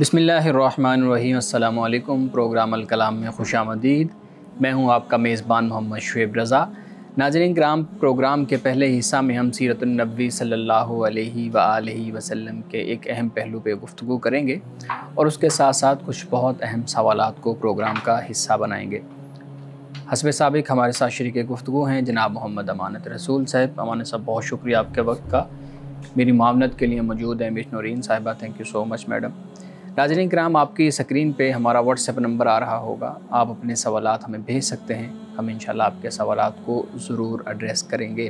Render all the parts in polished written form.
बिस्मिल्लाहिर्रहमानिर्रहीम। अस्सलामु अलैकुम। प्रोग्राम अल कलाम में खुशामदीद। मैं हूं आपका मेज़बान मोहम्मद शुएब रज़ा। नाज़रीन किराम, प्रोग्राम के पहले हिस्सा में हम सीरतुन नबी सल्लल्लाहु अलैहि वआलिहि वसल्लम के एक अहम पहलू पे गुफ्तगू करेंगे और उसके साथ साथ कुछ बहुत अहम सवालात को प्रोग्राम का हिस्सा बनाएंगे। हस्ब साबिक हमारे साथ शरीक गुफ्तगू हैं जनाब मोहम्मद अमानत रसूल साहब। अमानत साहब, बहुत शुक्रिया आपके वक्त का। मेरी मामनत के लिए मौजूद है मिस नूरीन साहिबा। Thank you so much madam. नाज़रीन किराम, आपकी स्क्रीन पे हमारा व्हाट्सएप नंबर आ रहा होगा। आप अपने सवालात हमें भेज सकते हैं। हम इंशाल्लाह आपके सवालात को ज़रूर एड्रेस करेंगे।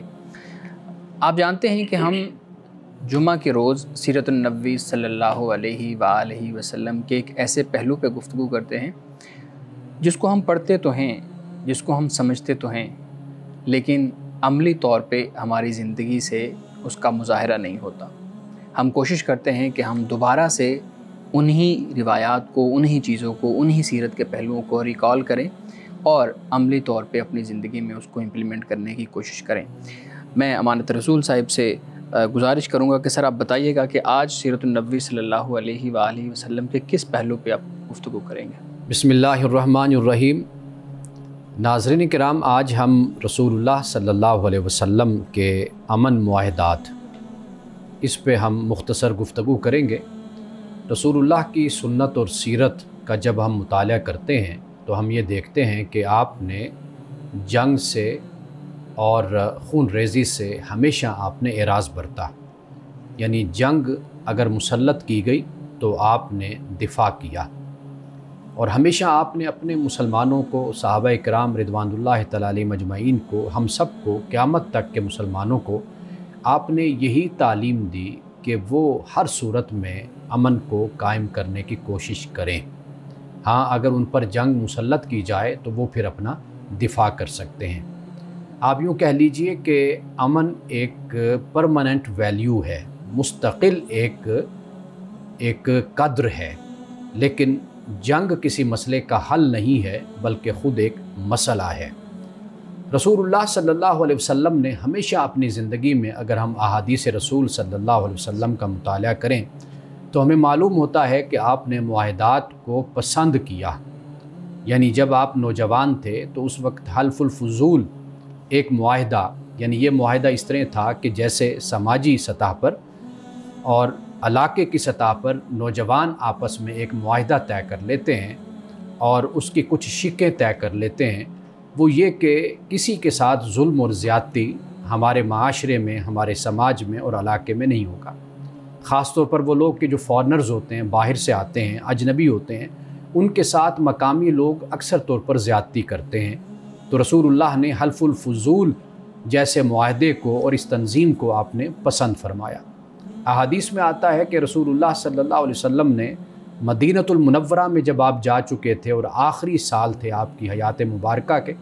आप जानते हैं कि हम जुमा के रोज़ सीरतुन नबी सल्लल्लाहु अलैहि वआलिहि वसल्लम के एक ऐसे पहलू पे गुफ्तगू करते हैं जिसको हम पढ़ते तो हैं, जिसको हम समझते तो हैं, लेकिन अमली तौर पे हमारी ज़िंदगी से उसका मुज़ाहिरा नहीं होता। हम कोशिश करते हैं कि हम दोबारा से उन्हीं रिवायात को, उन्हीं चीज़ों को, उन्हीं सीरत के पहलुओं को रिकॉल करें और अमली तौर पे अपनी ज़िंदगी में उसको इम्प्लीमेंट करने की कोशिश करें। मैं अमानत रसूल साहिब से गुजारिश करूँगा कि सर आप बताइएगा कि आज सीरतुन नबी सल्लल्लाहु अलैहि वआलिहि वसल्लम के किस पहलू पे आप गुफ्तगू करेंगे? बिस्मिल्लाहिर्रहमानिर्रहीम। नाज़रीन किराम, आज हम रसूलुल्लाह सल्लल्लाहु अलैहि वसल्लम के अमन मुआहदात, इस पे हम मुख्तसर गुफ्तगू करेंगे। रसूलुल्लाह की सुन्नत और सीरत का जब हम मुताला करते हैं तो हम ये देखते हैं कि आपने जंग से और खून रेज़ी से हमेशा आपने एराज़ बरता, यानी जंग अगर मुसल्लत की गई तो आपने दिफा किया और हमेशा आपने अपने मुसलमानों को, सहाबा किराम रिदवानुल्लाह तआला अलैहिम अजमईन को, हम सब को, क़यामत तक के मुसलमानों को आपने यही तालीम दी कि वो हर सूरत में अमन को कायम करने की कोशिश करें। हाँ, अगर उन पर जंग मुसल्लत की जाए तो वो फिर अपना दिफा कर सकते हैं। आप यूँ कह लीजिए कि अमन एक परमानेंट वैल्यू है, मुस्तकिल एक कद्र है, लेकिन जंग किसी मसले का हल नहीं है बल्कि ख़ुद एक मसला है। रसूलुल्लाह सल्लल्लाहु अलैहि वसल्लम ने हमेशा अपनी ज़िंदगी में, अगर हम अहादीस रसूल सल्लल्लाहु अलैहि वसल्लम का मुताला करें तो हमें मालूम होता है कि आपने मुआहदात को पसंद किया। यानी जब आप नौजवान थे तो उस वक्त हल्फुल फुज़ूल एक मुआहदा, यानी ये मुआहदा इस तरह था कि जैसे समाजी सतह पर और इलाके की सतह पर नौजवान आपस में एक मुआहदा तय कर लेते हैं और उसकी कुछ शिकें तय कर लेते हैं। वो ये कि किसी के साथ जुल्म और ज़्यादती हमारे माशरे में, हमारे समाज में और इलाके में नहीं होगा। ख़ास तौर पर वो लोग कि जो फॉरेनर्स होते हैं, बाहर से आते हैं, अजनबी होते हैं, उनके साथ मकामी लोग अक्सर तौर पर ज़्यादती करते हैं। तो रसूलुल्लाह ने हल्फुल फुज़ूल जैसे मुआहदे को और इस तंजीम को आपने पसंद फरमाया। अहादीस में आता है कि रसूलुल्लाह सल्लल्लाहु अलैहि वसल्लम ने मदीनतुल मुनव्वरा में जब आप जा चुके थे और आखिरी साल थे आपकी हयात मुबारका के,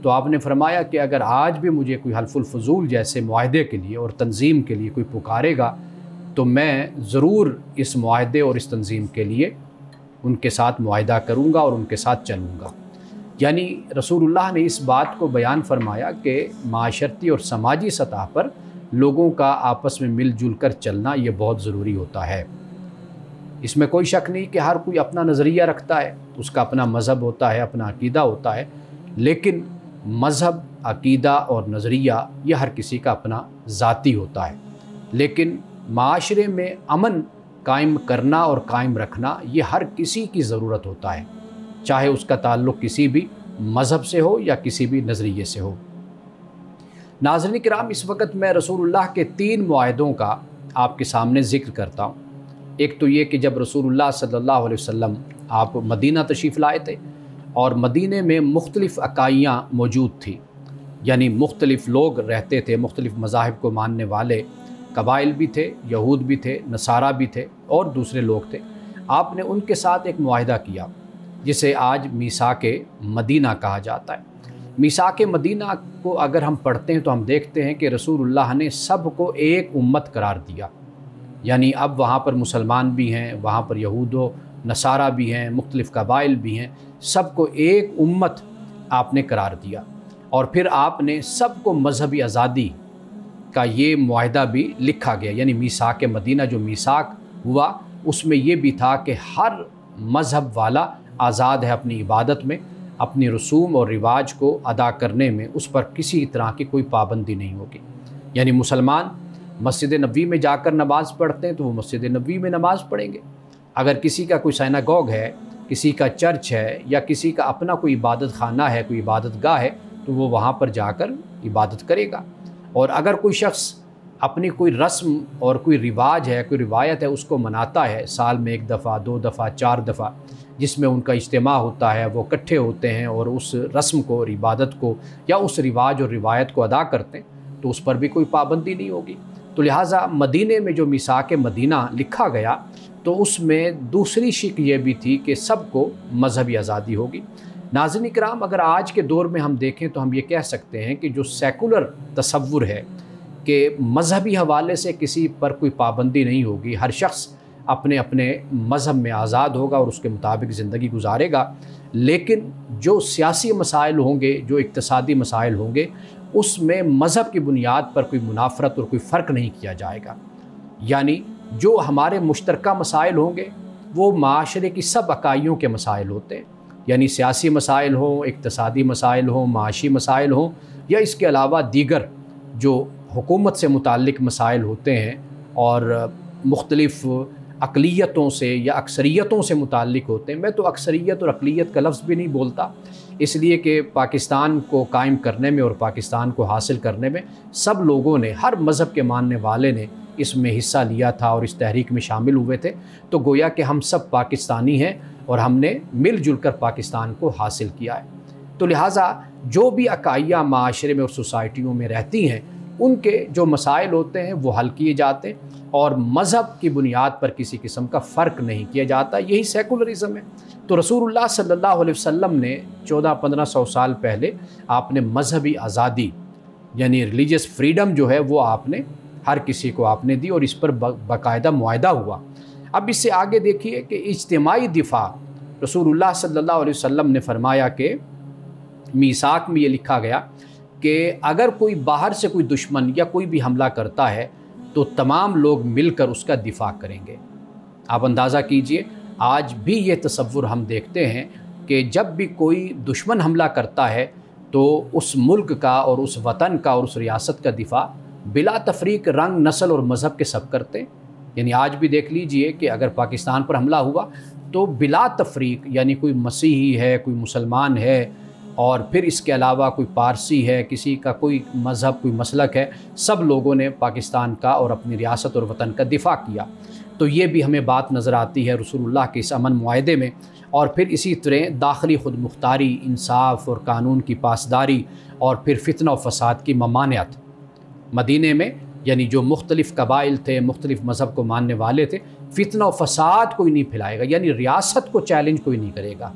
तो आपने फरमाया कि अगर आज भी मुझे कोई हल्फुल फुज़ूल जैसे मुआहदे के लिए और तंजीम के लिए कोई पुकारेगा तो मैं ज़रूर इस मुआहदे और इस तंजीम के लिए उनके साथ मुआहदा करूँगा और उनके साथ चलूँगा। यानी रसूलुल्लाह ने इस बात को बयान फरमाया कि माशरती और समाजी सतह पर लोगों का आपस में मिलजुल कर चलना ये बहुत ज़रूरी होता है। इसमें कोई शक नहीं कि हर कोई अपना नज़रिया रखता है, उसका अपना मज़हब होता है, अपना अकीदा होता है, लेकिन मज़हब, अकीदा और नज़रिया यह हर किसी का अपना ज़ाती होता है। लेकिन माशरे में अमन कायम करना और कायम रखना ये हर किसी की ज़रूरत होता है, चाहे उसका ताल्लुक़ किसी भी मज़हब से हो या किसी भी नज़रिए से हो। नाज़रीन किराम, इस वक्त मैं रसूलुल्लाह के 3 मुआहदों का आपके सामने ज़िक्र करता हूँ। एक तो ये कि जब रसूलुल्लाह सल्लल्लाहु अलैहि वसल्लम आप मदीना तशरीफ़ लाए थे और मदीने में मुख्तलिफ़ अकाइयाँ मौजूद थी, यानी मुख्तलिफ़ लोग रहते थे, मुख्तलिफ़ मज़ाहिब को मानने वाले कबाइल भी थे, यहूद भी थे, नसारा भी थे और दूसरे लोग थे। आपने उनके साथ एक मुआहदा किया जिसे आज मीसाके मदीना कहा जाता है। मीसाके मदीना को अगर हम पढ़ते हैं तो हम देखते हैं कि रसूलुल्लाह ने सब को एक उम्मत करार दिया। यानी अब वहाँ पर मुसलमान भी हैं, वहाँ पर यहूद नसारा भी हैं, मुख्तलिफ़ कबाइल भी हैं, सबको एक उम्मत आपने करार दिया। और फिर आपने सबको मजहबी आज़ादी का ये मुआहदा भी लिखा गया, यानी मीसाक मदीना जो मीसाक हुआ उसमें ये भी था कि हर मज़हब वाला आज़ाद है अपनी इबादत में, अपनी रसूम और रिवाज को अदा करने में, उस पर किसी तरह की कोई पाबंदी नहीं होगी। यानी मुसलमान मस्जिद नबवी में जाकर नमाज़ पढ़ते हैं तो वो मस्जिद नबवी में नमाज़ पढ़ेंगे। अगर किसी का कोई सिनागोग है, किसी का चर्च है, या किसी का अपना कोई इबादत खाना है, कोई इबादत गाह है, तो वो वहाँ पर जाकर इबादत करेगा। और अगर कोई शख्स अपनी कोई रस्म और कोई रिवाज है, कोई रिवायत है, उसको मनाता है साल में 1 दफ़ा, 2 दफ़ा, 4 दफ़ा, जिसमें उनका इज्तिमा होता है, वो इकट्ठे होते हैं और उस रस्म को और इबादत को या उस रिवाज और रिवायत को अदा करते हैं, तो उस पर भी कोई पाबंदी नहीं होगी। तो लिहाजा मदीने में जो मिसाक मदीना लिखा गया तो उसमें दूसरी शिक ये भी थी कि सबको मजहबी आज़ादी होगी। नाज़रीन इकराम, अगर आज के दौर में हम देखें तो हम ये कह सकते हैं कि जो सेकुलर तसव्वुर है कि मजहबी हवाले से किसी पर कोई पाबंदी नहीं होगी, हर शख्स अपने अपने मज़हब में आज़ाद होगा और उसके मुताबिक ज़िंदगी गुजारेगा, लेकिन जो सियासी मसाइल होंगे, जो इक़्तिसादी मसाइल होंगे, उसमें मज़हब की बुनियाद पर कोई मुनाफरत और कोई फ़र्क नहीं किया जाएगा। यानी जो हमारे मुश्तरका मसाइल होंगे वो माशरे की सब अकाइयों के मसाइल होते हैं, यानी सियासी मसाइल हों, इक़्तिसादी मसाइल हों, माशी मसाइल हों, या इसके अलावा दीगर जो हुकूमत से मुताल्लिक़ मसाइल होते हैं और मुख्तलिफ़ अक़लियतों से या अक्सरियतों से मुताल्लिक़ होते हैं। मैं तो अक्सरियत और अक़लियत का लफ्ज़ भी नहीं बोलता, इसलिए कि पाकिस्तान को कायम करने में और पाकिस्तान को हासिल करने में सब लोगों ने, हर मज़हब के मानने वाले ने इसमें हिस्सा लिया था और इस तहरीक में शामिल हुए थे। तो गोया कि हम सब पाकिस्तानी हैं और हमने मिलजुल कर पाकिस्तान को हासिल किया है। तो लिहाजा जो भी अकाइयाँ माशरे में और सोसाइटियों में रहती हैं, उनके जो मसाइल होते हैं वो हल किए जाते हैं और मज़हब की बुनियाद पर किसी किस्म का फ़र्क नहीं किया जाता। यही सेकुलरिज़म है। तो रसूलुल्लाह सल्लल्लाहु अलैहि वसल्लम ने 1400-1500 साल पहले आपने मजहबी आज़ादी यानी रिलीजियस फ्रीडम जो है वो आपने हर किसी को आपने दी और इस पर बाकायदा मुआहदा हुआ। अब इससे आगे देखिए कि इज्तिमाई दिफा, रसूलुल्लाह सल्लल्लाहु अलैहि वसल्लम ने फरमाया कि मीसाक में ये लिखा गया कि अगर कोई बाहर से कोई दुश्मन या कोई भी हमला करता है तो तमाम लोग मिलकर उसका दिफा करेंगे। आप अंदाज़ा कीजिए, आज भी ये तसव्वुर हम देखते हैं कि जब भी कोई दुश्मन हमला करता है तो उस मुल्क का और उस वतन का और उस रियासत का दिफा बिला तफरीक रंग, नस्ल और मज़हब के सब करते हैं। यानी आज भी देख लीजिए कि अगर पाकिस्तान पर हमला हुआ तो बिला तफरीक, यानी कोई मसीही है, कोई मुसलमान है, और फिर इसके अलावा कोई पारसी है, किसी का कोई मज़हब, कोई मसलक है, सब लोगों ने पाकिस्तान का और अपनी रियासत और वतन का दिफा किया। तो ये भी हमें बात नज़र आती है रसूलुल्लाह के इस अमन मुआहदे में। और फिर इसी तरह दाखिली खुद मुख्तारी, इंसाफ और कानून की पासदारी, और फिर फितना और फसाद की ममानियत। मदीने में यानी जो मुख्तलिफ़ कबाइल थे, मुख्तलिफ़ मज़हब को मानने वाले थे, फितना और फसाद कोई नहीं फैलाएगा, यानी रियासत को चैलेंज कोई नहीं करेगा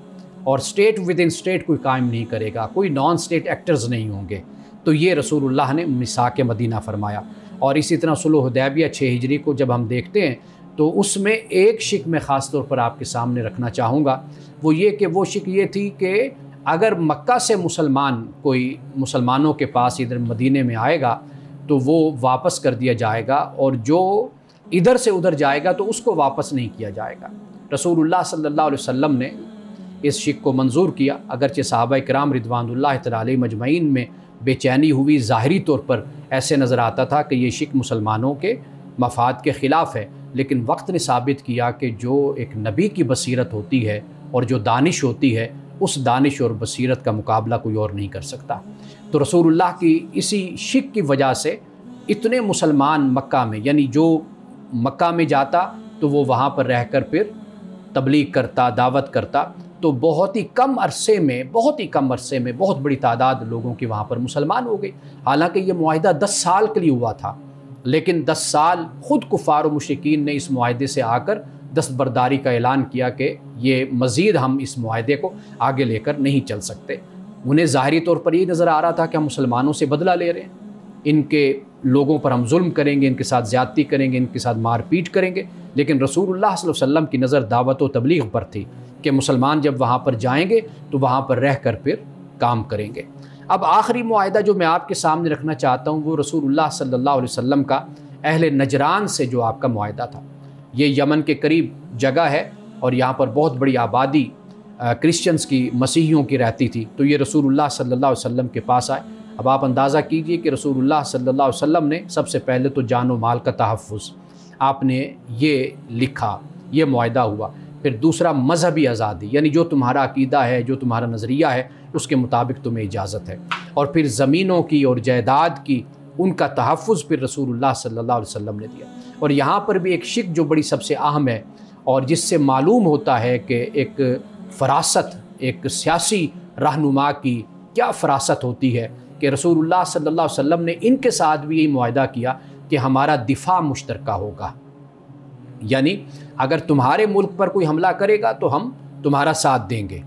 और स्टेट विद इन स्टेट कोई कायम नहीं करेगा, कोई नॉन स्टेट एक्टर्स नहीं होंगे। तो ये रसूलुल्लाह ने मिसाक मदीना फरमाया। और इसी तरह सुलह हुदैबिया 6 हिजरी को जब हम देखते हैं तो उसमें एक शिक मैं ख़ास तौर पर आपके सामने रखना चाहूँगा, वो ये कि वो शिक ये थी कि अगर मक्का से मुसलमान कोई मुसलमानों के पास इधर मदीने में आएगा तो वो वापस कर दिया जाएगा, और जो इधर से उधर जाएगा तो उसको वापस नहीं किया जाएगा। रसूलुल्लाह सल्लल्लाहु अलैहि वसल्लम ने इस शिक को मंजूर किया, अगरचे सहाबा किराम रिदवानुल्लाह तआला अलैहिम मजमईन में बेचैनी हुई। ज़ाहिरी तौर पर ऐसे नज़र आता था कि ये शिक मुसलमानों के मफाद के ख़िलाफ़ है, लेकिन वक्त ने साबित किया कि जो एक नबी की बसीरत होती है और जो दानिश होती है, उस दानिश और बसीरत का मुकाबला कोई और नहीं कर सकता। तो रसूलुल्लाह की इसी शिक की वजह से इतने मुसलमान मक्का में, यानी जो मक्का में जाता तो वो वहाँ पर रहकर फिर तबलीग करता, दावत करता, तो बहुत ही कम अरसे में बहुत बड़ी तादाद लोगों की वहाँ पर मुसलमान हो गई। हालांकि ये मुआहिदा 10 साल के लिए हुआ था, लेकिन 10 साल ख़ुद कुफ़ार और मुशरिकीन ने इस मुआहिदे से आकर दस्तबरदारी का ऐलान किया कि ये मज़ीद हम इस मुआहिदे को आगे लेकर नहीं चल सकते। उन्हें ज़ाहिरी तौर पर ये नज़र आ रहा था कि हम मुसलमानों से बदला ले रहे हैं, इनके लोगों पर हम जुल्म करेंगे, इनके साथ ज़्यादती करेंगे, इनके साथ मारपीट करेंगे। लेकिन रसूलुल्लाह सल्लल्लाहु अलैहि वसल्लम की नज़र दावत व तबलीग पर थी कि मुसलमान जब वहाँ पर जाएंगे तो वहाँ पर रह कर फिर काम करेंगे। अब आखिरी मुआहिदा जो मैं आपके सामने रखना चाहता हूँ वो रसूलुल्लाह सल्लल्लाहु अलैहि वसल्लम का अहले नजरान से जो आपका मुआहिदा था। ये यमन के करीब जगह है और यहाँ पर बहुत बड़ी आबादी क्रिश्चियंस की, मसीहियों की रहती थी। तो ये रसूलुल्लाह सल्लल्लाहु अलैहि वसल्लम के पास आए। अब आप अंदाज़ा कीजिए कि रसूलुल्लाह सल्लल्लाहु अलैहि वसल्लम ने सबसे पहले तो जान व माल का तहफ़्फ़ुज़ आपने ये लिखा, ये मुआहदा हुआ। फिर दूसरा मज़हबी आज़ादी, यानी जो तुम्हारा अकीदा है, जो तुम्हारा नज़रिया है, उसके मुताबिक तुम्हें इजाज़त है। और फिर ज़मीनों की और जायदाद की, उनका तहफ़्फ़ुज़ फिर रसूलुल्लाह सल्लल्लाहु अलैहि वसल्लम ने दिया। और यहाँ पर भी एक शिक जो बड़ी सबसे अहम है और जिससे मालूम होता है कि एक फ़रासत, एक सियासी रहनुमा की क्या फ़रासत होती है, कि रसूलुल्लाह सल्लल्लाहु अलैहि वसल्लम ने इनके साथ भी यही मुआहदा किया कि हमारा दिफा मुश्तरका होगा। यानी अगर तुम्हारे मुल्क पर कोई हमला करेगा तो हम तुम्हारा साथ देंगे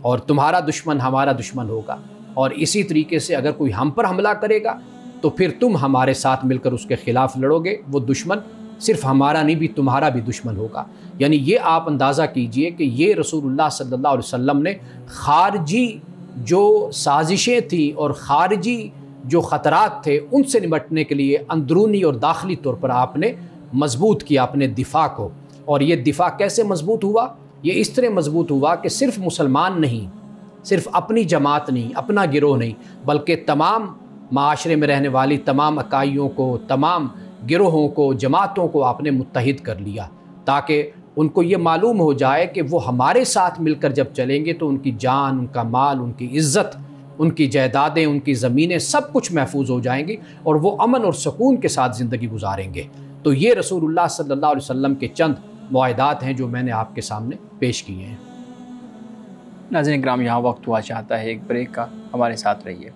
और तुम्हारा दुश्मन हमारा दुश्मन होगा, और इसी तरीके से अगर कोई हम पर हमला करेगा तो फिर तुम हमारे साथ मिलकर उसके ख़िलाफ़ लड़ोगे। वो दुश्मन सिर्फ हमारा नहीं भी तुम्हारा भी दुश्मन होगा। यानी ये आप अंदाज़ा कीजिए कि ये रसूलुल्लाह सल्लल्लाहु अलैहि वसल्लम ने ख़ारजी जो साजिशें थी और ख़ारजी जो ख़तरात थे उनसे निपटने के लिए अंदरूनी और दाखिली तौर पर आपने मजबूत किया अपने दिफा को। और ये दिफा कैसे मजबूत हुआ? ये इस तरह मजबूत हुआ कि सिर्फ मुसलमान नहीं, सिर्फ अपनी जमात नहीं, अपना गिरोह नहीं, बल्कि तमाम माशरे में रहने वाली तमाम इकाइयों को, तमाम गिरोहों को, जमातों को आपने मुत्तहिद कर लिया, ताकि उनको ये मालूम हो जाए कि वो हमारे साथ मिलकर जब चलेंगे तो उनकी जान, उनका माल, उनकी इज़्ज़त, उनकी जायदादें, उनकी ज़मीनें सब कुछ महफूज हो जाएंगी और वो अमन और सुकून के साथ ज़िंदगी गुजारेंगे। तो ये रसूलुल्लाह सल्लल्लाहु अलैहि वसल्लम के चंद मुआहदात हैं जो मैंने आपके सामने पेश किए हैं। नाज़रीन किराम, यहाँ वक्त हुआ चाहता है एक ब्रेक का, हमारे साथ रहिए।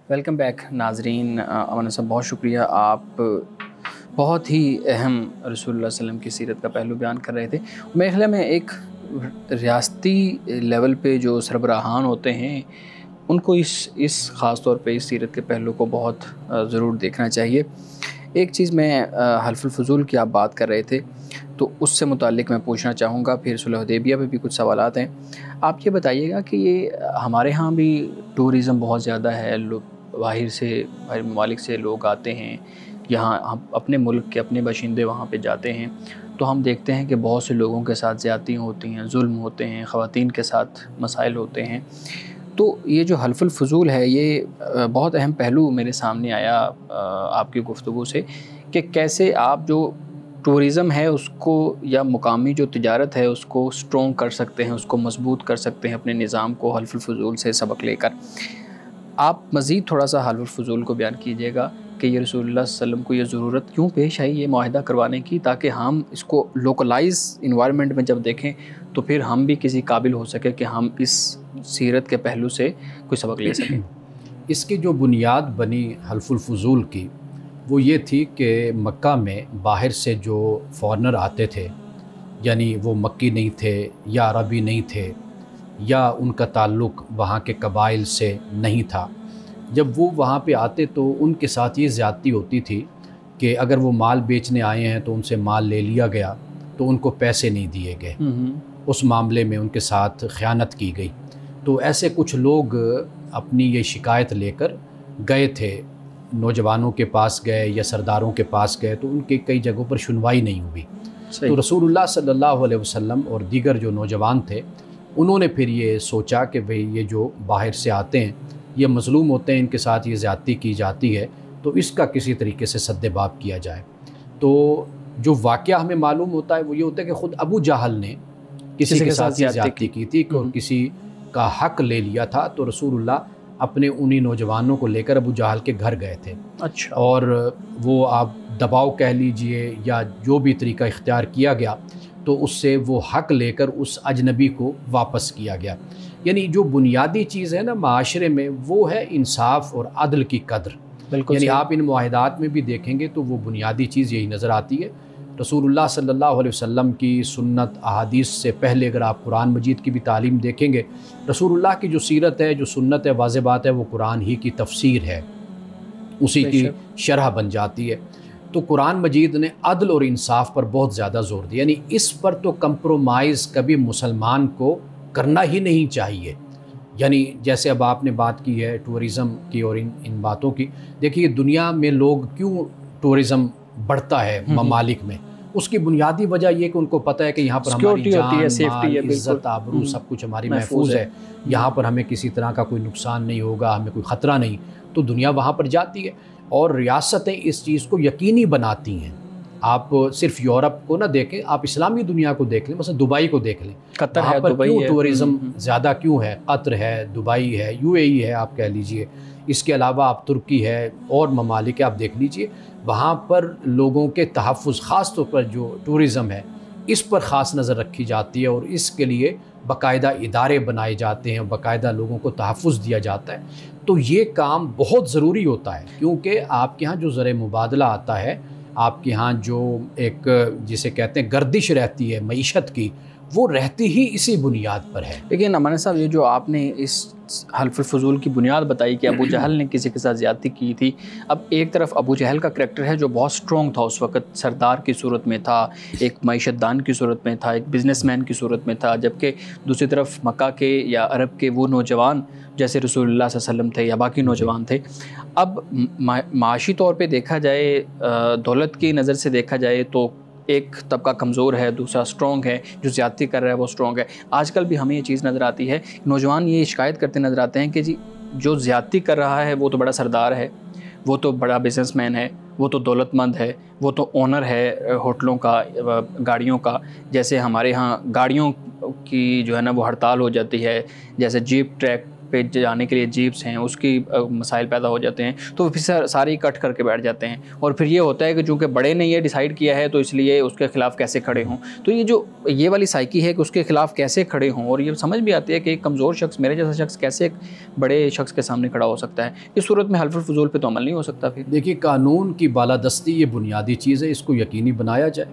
वेलकम बैक नाज़रीन। अमन साहब, बहुत शुक्रिया, आप बहुत ही अहम रसूलुल्लाह सल्लल्लाहु अलैहि वसल्लम की सीरत का पहलू बयान कर रहे थे। मेरे ख्याल में एक रियासती लेवल पे जो सरबराहान होते हैं उनको इस ख़ास तौर पे इस सीरत के पहलू को बहुत ज़रूर देखना चाहिए। एक चीज़ मैं हल्फ़ुल फ़ुज़ूल की आप बात कर रहे थे तो उससे मुताल्लिक़ मैं पूछना चाहूँगा, फिर सुलह हुदैबिया पे भी कुछ सवालात हैं। आप ये बताइएगा कि ये हमारे यहाँ भी टूरिज़म बहुत ज़्यादा है, बाहर ममालिक से लोग आते हैं यहाँ, हम अपने मुल्क के अपने बाशिंदे वहाँ पे जाते हैं तो हम देखते हैं कि बहुत से लोगों के साथ ज़्यादतियाँ होती हैं, जुल्म होते हैं, ख़वातीन के साथ मसाइल होते हैं। तो ये जो हल्फ़ुल फ़ुज़ूल है ये बहुत अहम पहलू मेरे सामने आया आपकी गुफ्तगू से, कि कैसे आप जो टूरिज़म है उसको या मुकामी जो तिजारत है उसको स्ट्रॉन्ग कर सकते हैं, उसको मजबूत कर सकते हैं अपने निज़ाम को हल्फ़ुल फ़ुज़ूल से सबक लेकर। आप मज़ीद थोड़ा सा हल्फ़ुल फ़ुज़ूल को बयान कीजिएगा कि ये रसूलुल्लाह सल्लल्लाहु अलैहि वसल्लम को ये ज़रूरत क्यों पेश आई ये मुआहदा करवाने की, ताकि हम इसको लोकलाइज़ इन्वायरमेंट में जब देखें तो फिर हम भी किसी काबिल हो सके कि हम इस सीरत के पहलू से कोई सबक ले सकें। इसकी जो बुनियाद बनी हल्फ़ुल फ़ुज़ूल की वो ये थी कि मक्का में बाहर से जो फ़ॉरनर आते थे, यानी वो मक्की नहीं थे या अरबी नहीं थे या उनका ताल्लुक़ वहाँ के कबाइल से नहीं था, जब वो वहाँ पे आते तो उनके साथ ये ज़्यादती होती थी कि अगर वो माल बेचने आए हैं तो उनसे माल ले लिया गया तो उनको पैसे नहीं दिए गए, उस मामले में उनके साथ ख़यानत की गई। तो ऐसे कुछ लोग अपनी ये शिकायत लेकर गए थे, नौजवानों के पास गए या सरदारों के पास गए, तो उनके कई जगहों पर सुनवाई नहीं हुई। तो रसूलुल्लाह सल्लल्लाहु अलैहि वसल्लम और दीगर जो नौजवान थे उन्होंने फिर ये सोचा कि भाई ये जो बाहर से आते हैं ये मज़लूम होते हैं, इनके साथ ये ज़्यादती की जाती है, तो इसका किसी तरीके से सद्देबाब किया जाए। तो जो वाक़या हमें मालूम होता है वो ये होता है कि ख़ुद अबू जहल ने किसी के साथ ज़्यादती की थी और किसी का हक़ ले लिया था। तो रसूलुल्लाह अपने उन्हीं नौजवानों को लेकर अबू जहल के घर गए थे। अच्छा। और वो आप दबाव कह लीजिए या जो भी तरीका इख्तियार किया गया तो उससे वो हक़ लेकर उस अजनबी को वापस किया गया। यानी जो बुनियादी चीज़ है ना माशरे में वो है इंसाफ और अदल की कदर। बिल्कुल। यानी आप इन मुआहदात में भी देखेंगे तो वो बुनियादी चीज़ यही नज़र आती है। रसूलुल्लाह सल्लल्लाहु अलैहि वसल्लम की सुन्नत अहादीस से पहले अगर आप कुरान मजीद की भी तालीम देखेंगे, रसूलुल्लाह की जो सीरत है, जो सुन्नत है, वाज़े बात है, वो कुरान ही की तफसीर है, उसी की शरह बन जाती है। तो कुरान मजीद ने अदल और इंसाफ पर बहुत ज़्यादा ज़ोर दिया, यानी इस पर तो कंप्रोमाइज़ कभी मुसलमान को करना ही नहीं चाहिए। यानी जैसे अब आपने बात की है टूरिज़म की और इन बातों की, देखिए दुनिया में लोग क्यों टूरिज़म बढ़ता है ममालिक में, उसकी बुनियादी वजह ये कि उनको पता है कि यहाँ पर हमारी जान, माल, इज़्ज़त, आबरू सब कुछ हमारी महफूज है, यहाँ पर हमें किसी तरह का कोई नुकसान नहीं होगा, हमें कोई ख़तरा नहीं, तो दुनिया वहाँ पर जाती है। और रियासतें इस चीज़ को यकीनी बनाती हैं। आप सिर्फ यूरोप को ना देखें, आप इस्लामी दुनिया को देख लें, मतलब दुबई को देख लें, कतर वहाँ है, पर दुबई क्यों है, टूरिज़म ज़्यादा क्यों है, कतर है, दुबई है, UAE है आप कह लीजिए, इसके अलावा आप तुर्की है और ममालिक आप देख लीजिए, वहाँ पर लोगों के तहफ़्फ़ुज़ ख़ास तौर पर जो टूरिज़म है इस पर ख़ास नज़र रखी जाती है और इसके लिए बाकायदा इदारे बनाए जाते हैं, बाकायदा लोगों को तहफ़्फ़ुज़ दिया जाता है। तो ये काम बहुत ज़रूरी होता है, क्योंकि आपके यहाँ जो ज़र मुबादला आता है, आपके यहाँ जो एक जिसे कहते हैं गर्दिश रहती है मईशत की, वो रहती ही इसी बुनियाद पर है। लेकिन अमाना साहब, ये जो आपने इस हल्फुल फजूल की बुनियाद बताई कि अबू जहल ने किसी के साथ ज़्यादती की थी, अब एक तरफ अबू जहल का करैक्टर है जो बहुत स्ट्रॉन्ग था, उस वक़्त सरदार की सूरत में था, एक मईशतदान की सूरत में था, एक बिजनेसमैन की सूरत में था, जबकि दूसरी तरफ मक्का के या अरब के वो नौजवान जैसे रसूलुल्लाह सल्लल्लाहु अलैहि वसल्लम थे या बाकी नौजवान थे। अब माशी तौर पर देखा जाए, दौलत की नज़र से देखा जाए तो एक तबका कमज़ोर है, दूसरा स्ट्रॉन्ग है, जो ज़्यादती कर रहा है वो स्ट्रॉन्ग है। आजकल भी हमें ये चीज़ नज़र आती है, नौजवान ये शिकायत करते नज़र आते हैं कि जी जो ज़्यादती कर रहा है वो तो बड़ा सरदार है, वो तो बड़ा बिजनेसमैन है, वो तो दौलतमंद है, वो तो ओनर है होटलों का, गाड़ियों का। जैसे हमारे यहाँ गाड़ियों की जो है ना वो हड़ताल हो जाती है, जैसे जीप ट्रैक पे जाने के लिए जीप्स हैं उसकी मसाइल पैदा हो जाते हैं, तो फिर सारे इकट्ठ करके बैठ जाते हैं और फिर ये होता है कि चूँकि बड़े ने ये डिसाइड किया है तो इसलिए उसके ख़िलाफ़ कैसे खड़े हों। तो ये जो ये वाली साइकी है कि उसके ख़िलाफ़ कैसे खड़े हों, और ये समझ भी आती है कि एक कमज़ोर शख्स, मेरे जैसा शख्स, कैसे एक बड़े शख्स के सामने खड़ा हो सकता है। इस सूरत में हल्फुल फजूल पे तो अमल नहीं हो सकता। फिर देखिए, कानून की बालादस्ती ये बुनियादी चीज़ है, इसको यकीनी बनाया जाए।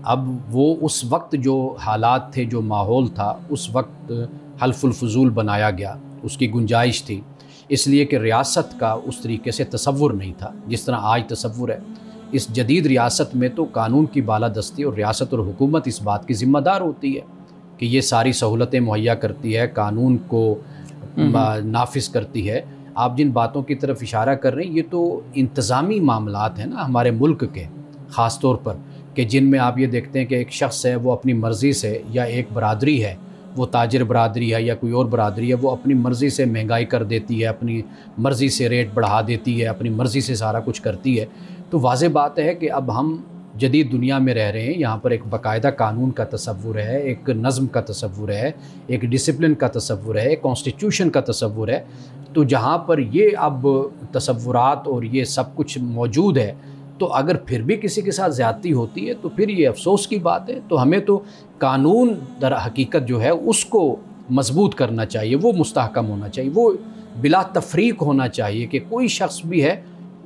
अब वो उस वक्त जो हालात थे, जो माहौल था, उस वक्त हल्फुल फजूल बनाया गया, उसकी गुंजाइश थी, इसलिए कि रियासत का उस तरीके से तसव्वुर नहीं था जिस तरह आज तसव्वुर है। इस जदीद रियासत में तो कानून की बालादस्ती और रियासत और हुकूमत इस बात की ज़िम्मेदार होती है कि ये सारी सहूलतें मुहैया करती है, कानून को नाफिज करती है। आप जिन बातों की तरफ इशारा कर रहे हैं ये तो इंतज़ामी मामलात हैं ना हमारे मुल्क के, ख़ास तौर पर कि जिनमें आप ये देखते हैं कि एक शख्स है वो अपनी मर्ज़ी से, या एक बरादरी है वो ताजिर बरादरी है या कोई और बरादरी है, वो अपनी मर्ज़ी से महंगाई कर देती है, अपनी मर्ज़ी से रेट बढ़ा देती है, अपनी मर्ज़ी से सारा कुछ करती है। तो वाज़ेह बात है कि अब हम जदीद दुनिया में रह रहे हैं, यहाँ पर एक बाकायदा कानून का तसव्वुर है, एक नज़्म का तसव्वुर है, एक डिसिप्लिन का तसव्वुर है, एक कॉन्स्टिट्यूशन का तसव्वुर है। तो जहाँ पर ये अब तसव्वुरात और ये सब कुछ मौजूद है, तो अगर फिर भी किसी के साथ ज़्यादती होती है तो फिर ये अफसोस की बात है। तो हमें तो कानून दर हकीकत जो है उसको मजबूत करना चाहिए, वो मुस्तहकम होना चाहिए, वो बिला तफरीक होना चाहिए कि कोई शख्स भी है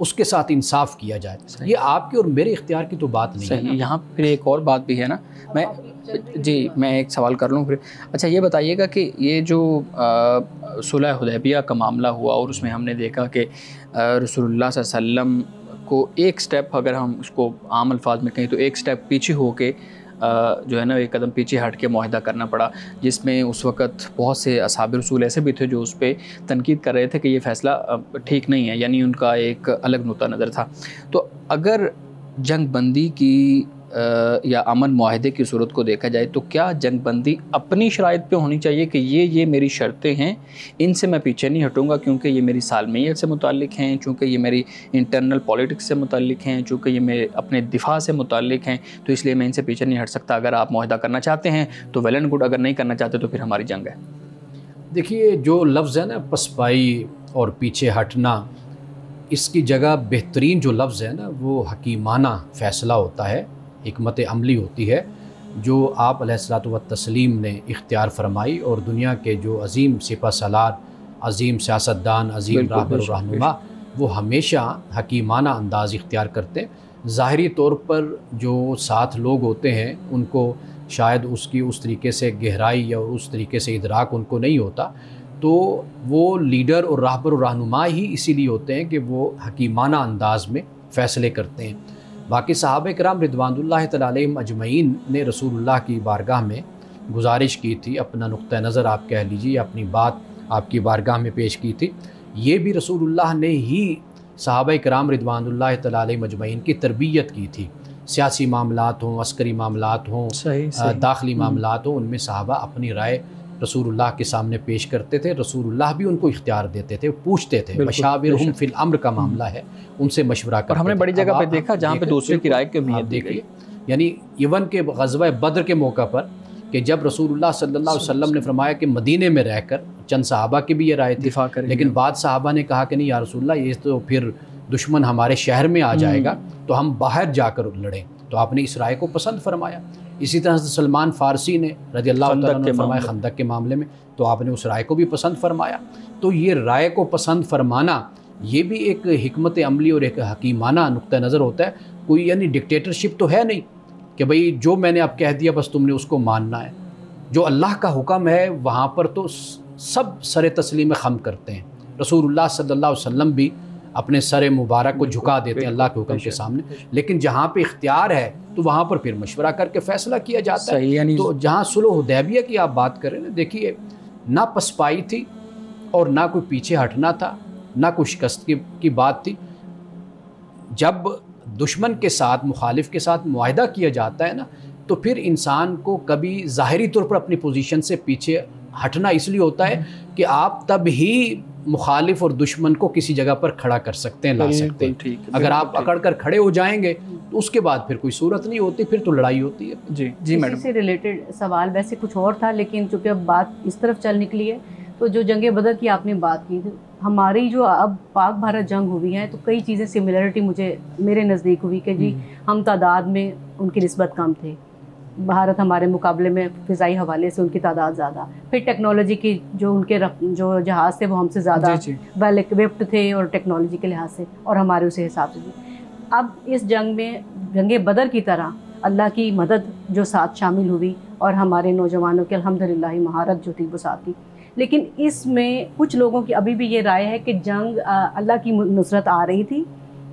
उसके साथ इंसाफ किया जाए। ये आपके और मेरे इख्तियार की तो बात नहीं है। यहाँ फिर एक और बात भी है ना, मैं एक सवाल कर लूँ फिर। अच्छा, ये बताइएगा कि ये जो सुलह हुदैबिया का मामला हुआ और उसमें हमने देखा कि रसूलुल्लाह सल्लल्लाहु अलैहि वसल्लम को एक स्टेप, अगर हम उसको आम अल्फाज में कहें तो एक स्टेप पीछे होके जो है ना एक कदम पीछे हट के मुआहदा करना पड़ा, जिसमें उस वक़्त बहुत से असहाब रसूल ऐसे भी थे जो उस पर तनकीद कर रहे थे कि ये फ़ैसला ठीक नहीं है, यानी उनका एक अलग नुक्ता नज़र था। तो अगर जंग बंदी की या अमन मुआहदे की सूरत को देखा जाए तो क्या जंग बंदी अपनी शराइत पे होनी चाहिए कि ये मेरी शर्तें हैं, इनसे मैं पीछे नहीं हटूँगा क्योंकि ये मेरी सालमियत से मुतालिक हैं, चूँकि ये मेरी इंटरनल पॉलिटिक्स से मुतालिक हैं, चूँकि ये मेरे अपने दिफा से मुतालिक हैं, तो इसलिए मैं इनसे पीछे नहीं हट सकता। अगर आप मुआहदा करना चाहते हैं तो वेल एंड गुड, अगर नहीं करना चाहते तो फिर हमारी जंग है। देखिए, जो लफ्ज़ है ना पसपाई और पीछे हटना, इसकी जगह बेहतरीन जो लफ्ज़ है ना वो हकीमाना फ़ैसला होता है, हिकमत अमली होती है, जो आप अलैहिस्सलातु व तस्लीम ने इख्तियार फरमाई और दुनिया के जो अज़ीम सिपह सलार, अज़ीम सियासतदान, अज़ीम रहबर और रहनुमा, वो हमेशा हकीमाना अंदाज़ इख्तियार करते हैं। ज़ाहिरी तौर पर जो साथ लोग होते हैं उनको शायद उसकी उस तरीके से गहराई या उस तरीके से इदराक उनको नहीं होता, तो वो लीडर और रहबर और रहनुमा ही इसीलिए होते हैं कि वो हकीमाना अंदाज़ में फ़ैसले करते हैं। बाकी सहाबा किराम रिदवानुल्लाह तआला अलैहिम अजमईन ने रसूलुल्लाह की बारगाह में गुजारिश की थी, अपना नुक्ता नज़र आप कह लीजिए, अपनी बात आपकी बारगाह में पेश की थी। ये भी रसूलुल्लाह ने ही सहाबा किराम रिदवानुल्लाह तआला अलैहिम अजमईन की तरबियत की थी। सियासी मामलात हों, अस्करी मामलात हों, दाखिली मामलात हों, उनमें सहाबा अपनी राय रसूलुल्लाह के सामने पेश करते थे। रसूलुल्लाह भी उनको इख्तियार देते थे, पूछते थे। मशाविरहुम फिल अम्र का मामला है, उनसे मशवरा करते थे। हमने बड़ी जगह पे देखा जहाँ पे दूसरे की राय की अहमियत दी गई। यानी इवन के ग़ज़वा बद्र के मौका पर कि जब रसूलुल्लाह सल्लल्लाहु अलैहि वसल्लम ने फरमाया कि मदीने में रहकर, चंद सहाबा की भी ये राय थी, लेकिन बाद सहाबा ने कहा कि नहीं या रसूलुल्लाह, ये तो फिर दुश्मन हमारे शहर में आ जाएगा, तो हम बाहर जाकर लड़ें। तो आपने इस राय को पसंद फरमाया। इसी तरह से सलमान फ़ारसी ने रज़ियल्लाहु तआला अन्हु फरमाया खंदक के मामले में, तो आपने उस राय को भी पसंद फरमाया। तो ये राय को पसंद फरमाना, ये भी एक हिकमत अमली और एक हकीमाना नुक्ता नज़र होता है। कोई यानी डिक्टेटरशिप तो है नहीं कि भाई जो मैंने अब कह दिया बस तुमने उसको मानना है। जो अल्लाह का हुक्म है वहाँ पर तो सब सर तस्लीम खम करते हैं। रसूलुल्लाह सल्लल्लाहु अलैहि वसल्लम भी अपने सर मुबारक को झुका देते हैं अल्लाह के हुक्म के सामने। लेकिन जहाँ पे इख्तियार है तो वहाँ पर फिर मशवरा करके फ़ैसला किया जाता है। तो जहाँ सुलह हुदैबिया की आप बात करें ना, देखिए ना पसपाई थी और ना कोई पीछे हटना था, ना कोई शिकस्त की बात थी। जब दुश्मन के साथ, मुखालिफ के साथ मुआहिदा किया जाता है ना, तो फिर इंसान को कभी ज़ाहिरी तौर पर अपनी पोजीशन से पीछे हटना इसलिए होता है कि आप तब ही मुखालिफ और दुश्मन को किसी जगह पर खड़ा कर सकते हैं, ला सकते हैं। अगर आप अकड़ कर खड़े हो जाएंगे तो उसके बाद फिर कोई सूरत नहीं होती, फिर तो लड़ाई होती है। जी जी मैडम। इसी से रिलेटेड सवाल वैसे कुछ और था, लेकिन चूँकि अब बात इस तरफ चल निकली है, तो जो जंग बदर की आपने बात की थी, हमारी जो अब पाक भारत जंग हुई है, तो कई चीज़ें सिमिलरिटी मेरे नज़दीक हुई कि जी हम तादाद में उनकी निस्बत कम थे, भारत हमारे मुकाबले में फ़िज़ाई हवाले से उनकी तादाद ज़्यादा, फिर टेक्नोलॉजी की जो उनके जो जहाज़ थे वो हमसे ज़्यादा वेल इक्विप्ड थे और टेक्नोलॉजी के लिहाज से, और हमारे उसी हिसाब से भी। अब इस जंग में जंग बदर की तरह अल्लाह की मदद जो साथ शामिल हुई और हमारे नौजवानों की अल्हम्दुलिल्लाह महारत जो थी वो साथ थी। लेकिन इसमें कुछ लोगों की अभी भी ये राय है कि जंग अल्लाह की नुसरत आ रही थी,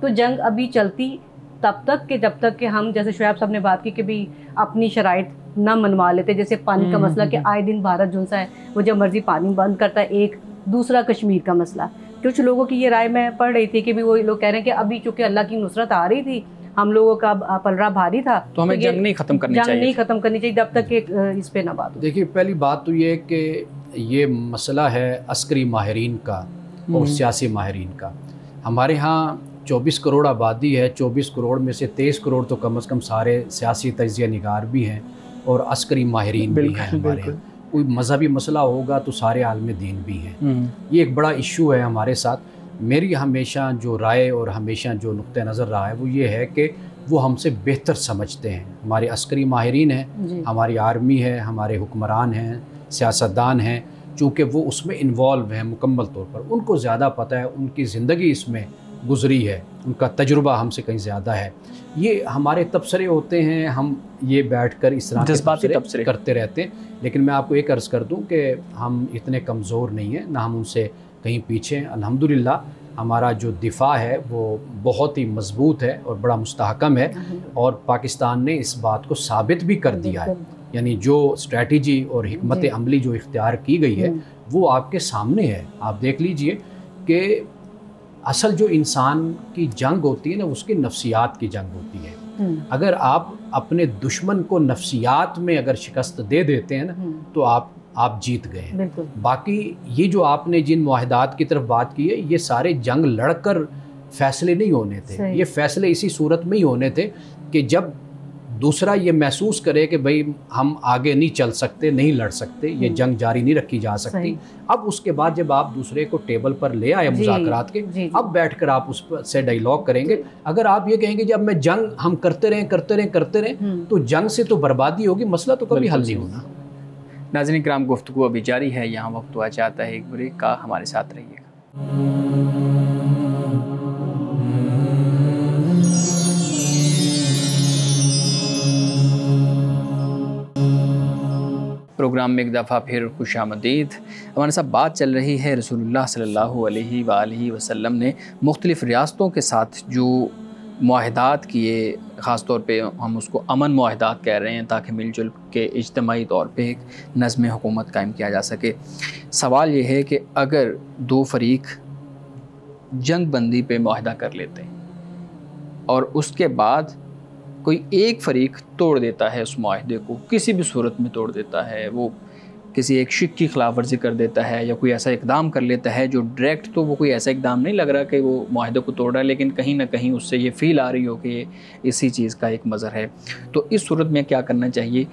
तो जंग अभी चलती तब तक कि जब तक कि हम, जैसे शुएब साहब ने बात की कि भी अपनी शराइत ना मनवा लेते, जैसे पानी का मसला कि आए दिन भारत जो सा है वो जब मर्जी पानी बंद करता है। एक दूसरा कश्मीर का मसला, कुछ लोगों की ये राय मैं पढ़ रही थी कि भी वो लोग कह रहे हैं कि अभी चूँकि अल्लाह की नुसरत आ रही थी, हम लोगों का पलड़ा भारी था, तो हमें जंग नहीं ख़त्म करनी चाहिए जब तक कि इस पे ना बात हो। देखिए, पहली बात तो ये कि ये मसला है अस्करी माहिरीन का और सियासी माहिरीन का। हमारे यहाँ 24 करोड़ आबादी है, 24 करोड़ में से 23 करोड़ तो कम से कम सारे सियासी तज्ज़िया निगार भी हैं और अस्करी माहिरीन भी हैं हमारे यहाँ। कोई मजहबी मसला होगा तो सारे आलम दीन भी हैं। ये एक बड़ा इशू है हमारे साथ। मेरी हमेशा जो राय और हमेशा जो नुक्ता नज़र रहा है वो ये है कि वो हमसे बेहतर समझते हैं। हमारे अस्करी माहिरीन हैं, हमारी आर्मी है, हमारे हुक्मरान हैं, सियासतदान हैं, चूँकि वो उसमें इन्वॉल्व हैं मुकम्मल तौर पर, उनको ज़्यादा पता है, उनकी ज़िंदगी इसमें गुज़री है, उनका तजुर्बा हमसे कहीं ज़्यादा है। ये हमारे तबसरे होते हैं, हम ये बैठकर इस तरह के तबसरे करते रहते हैं। लेकिन मैं आपको एक अर्ज़ कर दूं कि हम इतने कमज़ोर नहीं हैं, ना हम उनसे कहीं पीछे हैं। अल्हम्दुलिल्लाह हमारा जो दिफा है वो बहुत ही मज़बूत है और बड़ा मुस्तहकम है, और पाकिस्तान ने इस बात को साबित भी कर दिया है। यानी जो स्ट्रैटेजी और हिकमत अमली जो इख्तियार की गई है वो आपके सामने है। आप देख लीजिए कि असल जो इंसान की जंग होती है ना, उसकी नफ्सियात की जंग होती है। अगर आप अपने दुश्मन को नफ्सियात में अगर शिकस्त दे देते हैं ना, तो आप जीत गए। बाकी ये जो आपने जिन मुआहिदात की तरफ बात की है, ये सारे जंग लड़कर फैसले नहीं होने थे। ये फैसले इसी सूरत में ही होने थे कि जब दूसरा ये महसूस करे कि भाई हम आगे नहीं चल सकते, नहीं लड़ सकते, ये जंग जारी नहीं रखी जा सकती। अब उसके बाद जब आप दूसरे को टेबल पर ले आए मुज़ाकरात के, अब बैठकर आप उस पर से डायलॉग करेंगे। अगर आप ये कहेंगे जब मैं जंग हम करते रहें तो जंग से तो बर्बादी होगी, मसला तो कभी हल नहीं होना। नाज़रीन किराम, गुफ्तगू अभी जारी है, यहाँ वक्त हुआ चाहता है एक ब्रेक का, हमारे साथ रहिएगा। प्रोग्राम में एक दफ़ा फिर खुशामदीद। हमारे साथ बात चल रही है रसूलुल्लाह सल्लल्लाहु अलैहि वसल्लम ने मुख्तलिफ़ रियासतों के साथ जो मुआहदात किए, ख़ास तौर पे हम उसको अमन मुआहदात कह रहे हैं, ताकि मिलजुल के इज्तमाही तौर पे एक नज़्म हुकूमत कायम किया जा सके। सवाल ये है कि अगर दो फरीक जंग बंदी पे मुआहदा कर लेते हैं और उसके बाद कोई एक फरीक तोड़ देता है उस मुआहदे को, किसी भी सूरत में तोड़ देता है, वो किसी एक शिक की खिलाफ वर्जी कर देता है या कोई ऐसा इकदाम कर लेता है जो डायरेक्ट तो वो कोई ऐसा इकदाम नहीं लग रहा कि वो मुआहदे को तोड़ रहा है, लेकिन कहीं ना कहीं उससे ये फ़ील आ रही हो कि इसी चीज़ का एक मज़र है, तो इस सूरत में क्या करना चाहिए?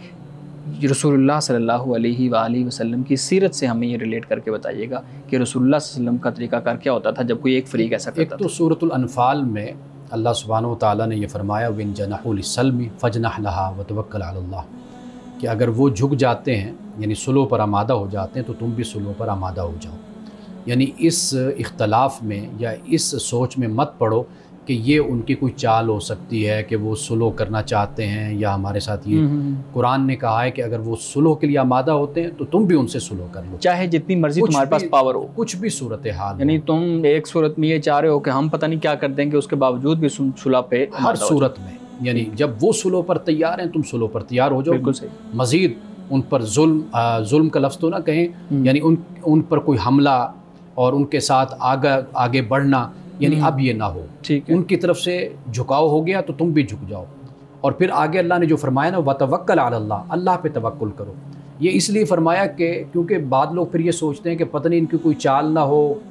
रसूलुल्लाह सल्लल्लाहु अलैहि वसल्लम की सीरत से हमें ये रिलेट करके बताइएगा कि रसूलुल्लाह सल्लल्लाहु अलैहि वसल्लम का तरीक़ाकार क्या होता था जब कोई एक फ़रीक ऐसा करता था। एक तो सूरतुल अनफ़ाल में अल्लाह सुब्हानहु व तआला ने ये फरमाया, विन जनाहु लिस्सल्मी फजनह लहा व तवक्कल अलल्लाह, कि अगर वो झुक जाते हैं यानी सुलह पर आमादा हो जाते हैं तो तुम भी सुलह पर आमादा हो जाओ। यानी इस इख्तलाफ में या इस सोच में मत पड़ो कि ये उनकी कोई चाल हो सकती है कि वो सुलह करना चाहते हैं या हमारे साथ ये। कुरान ने कहा है कि अगर वो सुलह के लिए आमादा होते हैं तो तुम भी उनसे सुलह कर लो, चाहे जितनी मर्जी तुम्हारे पास पावर हो, कुछ भी सूरत हाल। यानी तुम एक सूरत में ये चाह रहे हो कि हम पता नहीं क्या कर देंगे, उसके बावजूद भी सुलह पे हर सूरत में, यानी जब वो सुलह पर तैयार हैं तुम सुलह पर तैयार हो जाओ। बिल्कुल सही। मज़ीद उन पर जुल्म का लफ्ज़ तो ना कहें, यानी उन पर कोई हमला और उनके साथ आगे बढ़ना, यानी अब ये ना हो। ठीक है, उनकी तरफ से झुकाव हो गया तो तुम भी झुक जाओ। और फिर आगे अल्लाह ने जो फरमाया ना, वतवक्कल अलल्लाह, अल्लाह पे तवक्कुल करो। ये इसलिए फरमाया कि क्योंकि बाद लोग फिर ये सोचते हैं कि पता नहीं इनकी कोई चाल ना हो,